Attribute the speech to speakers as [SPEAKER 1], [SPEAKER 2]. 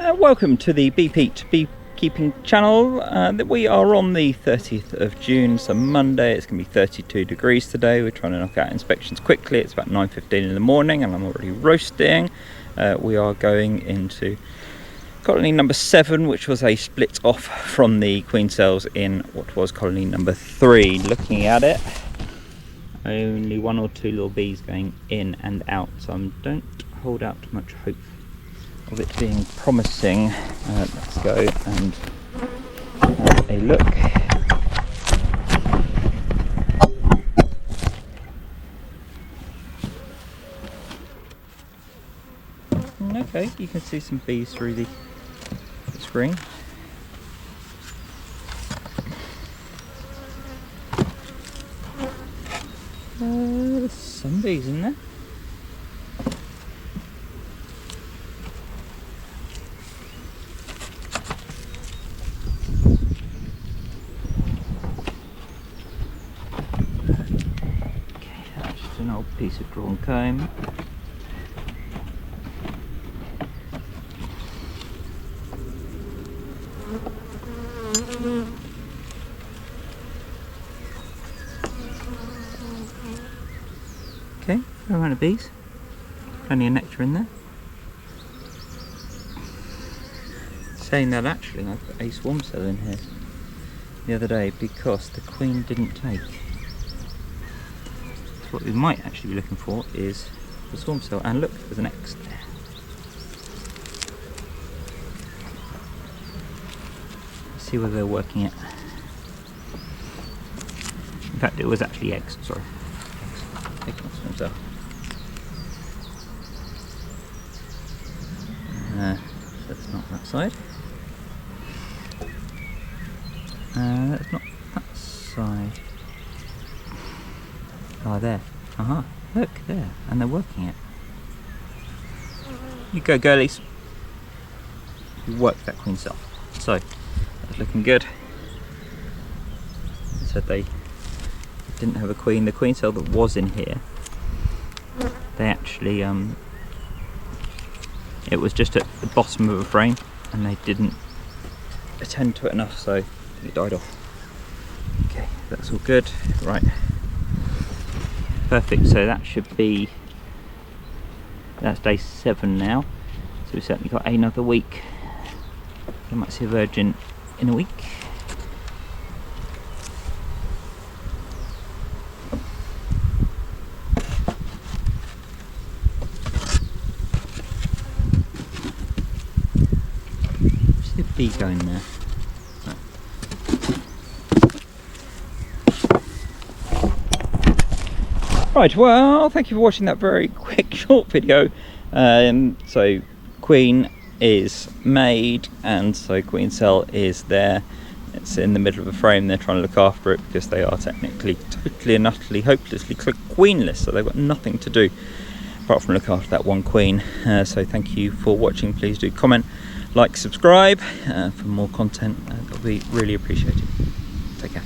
[SPEAKER 1] Welcome to the Beepeat beekeeping channel. We are on the 30th of June, so Monday. It's going to be 32 degrees today. We're trying to knock out inspections quickly. It's about 9:15 in the morning and I'm already roasting. We are going into colony number 7, which was a split off from the queen cells in what was colony number 3. Looking at it, only 1 or 2 little bees going in and out, so I don't hold out much hope of it being promising. Let's go and have a look. Okay, you can see some bees through the screen. There's some bees in there. An old piece of drawn comb. Okay, fair amount of bees. Plenty of nectar in there. Saying that, actually I put a swarm cell in here the other day because the queen didn't take. What we might actually be looking for is the swarm cell, and look, there's an X there. Let's see whether they're working it. In fact, it was actually eggs, sorry. Eggs. Taking off swarm cell. That's not that side. That's not that side. Oh, there. Look, there. And they're working it. You go, girlies. You worked that queen cell. So, that's looking good. They said they didn't have a queen. The queen cell that was in here, they actually, it was just at the bottom of a frame and they didn't attend to it enough, so it died off. Okay, that's all good. Right. Perfect, so that should be, that's day 7 now, so we've certainly got another week. You might see a virgin in a week. See a bee going there. Right, well, thank you for watching that very quick short video. So queen is made, and so queen cell is there. It's in the middle of a frame. They're trying to look after it because they are technically totally and utterly hopelessly queenless, so they've got nothing to do apart from look after that one queen. So thank you for watching. Please do comment, like, subscribe for more content. That'll be really appreciated. Take care.